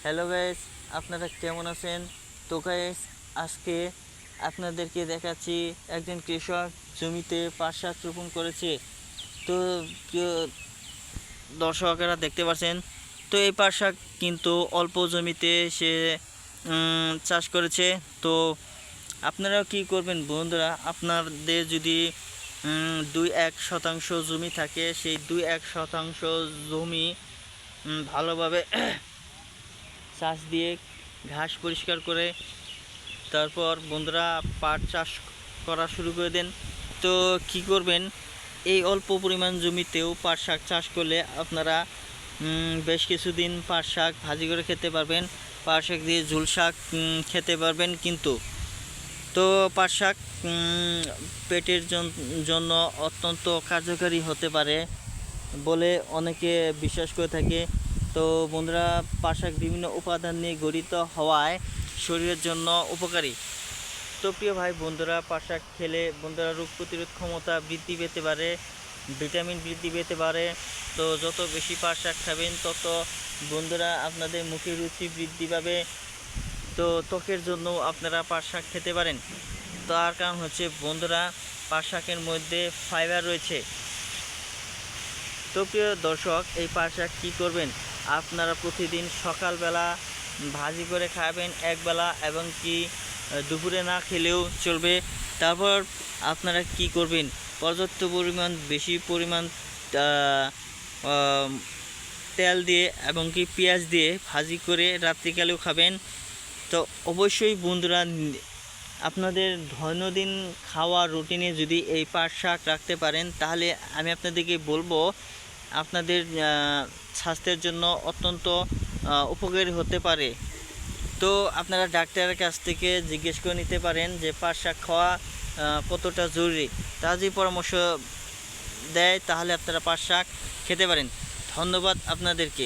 Hello guys, আপনারা কেমন আছেন? তো গাইস, আজকে আপনাদেরকে দেখাচ্ছি একজন কৃষক জমিতে পাট শাক রোপণ করেছে। তো প্রিয় দর্শকেরা দেখতে পাচ্ছেন, তো এই পাট শাক কিন্তু অল্প জমিতে সে চাষ করেছে। তো আপনারাও কি করবেন বন্ধুরা, আপনাদের যদি 2-1 শতাংশ জমি থাকে, সেই 2-1 শতাংশ জমি ভালোভাবে চাষ দিয়ে ঘাস পরিষ্কার করে তারপর বন্ধুরা পাট চাষ করা শুরু করে দেন। তো কি করবেন, এই অল্প পরিমাণ জমিতেও পাট শাক চাষ করলে আপনারা বেশ কিছুদিন পাট শাক ভাজি করে খেতে পারবেন, পাট শাক দিয়ে ঝোল শাক খেতে পারবেন। কিন্তু তো পাট শাক পেটের জন্য অত্যন্ত কার্যকারী হতে পারে বলে অনেকে বিশ্বাস করে থাকে। তো বন্ধুরা, পাট শাক বিভিন্ন উপাদান নিয়ে গঠিত হওয়ায় শরীরের জন্য উপকারী। তো প্রিয় ভাই বন্ধুরা, পাট শাক খেলে বন্ধুরা রোগ প্রতিরোধ ক্ষমতা বৃদ্ধি পেতে পারে, ভিটামিন বৃদ্ধি পেতে পারে। তো যত বেশি পাট শাক খাবেন তত বন্ধুরা আপনাদের মুখের রুচি বৃদ্ধি পাবে। তো ত্বকের জন্য আপনারা পাট শাক খেতে পারেন। তার কারণ হচ্ছে বন্ধুরা, পাট শাকের মধ্যে ফাইবার রয়েছে। তো প্রিয় দর্শক, এই পাট শাক কী করবেন, আপনারা প্রতিদিন সকালবেলা ভাজি করে খাবেন একবেলা, এবং কি দুপুরে না খেলেও চলবে। তারপর আপনারা কি করবেন, পর্যাপ্ত পরিমাণ বেশি পরিমাণ তেল দিয়ে এবং কি পেঁয়াজ দিয়ে ভাজি করে রাত্রিকালেও খাবেন। তো অবশ্যই বন্ধুরা, আপনাদের দৈনন্দিন খাওয়া রুটিনে যদি এই পাট শাক রাখতে পারেন, তাহলে আমি আপনাদেরকে বলবো আপনাদের স্বাস্থ্যের জন্য অত্যন্ত উপকারী হতে পারে। তো আপনারা ডাক্তারের কাছ থেকে জিজ্ঞেস করে নিতে পারেন যে পাট শাক খাওয়া কতটা জরুরি। তারা যদি পরামর্শ দেয় তাহলে আপনারা পাট শাক খেতে পারেন। ধন্যবাদ আপনাদেরকে।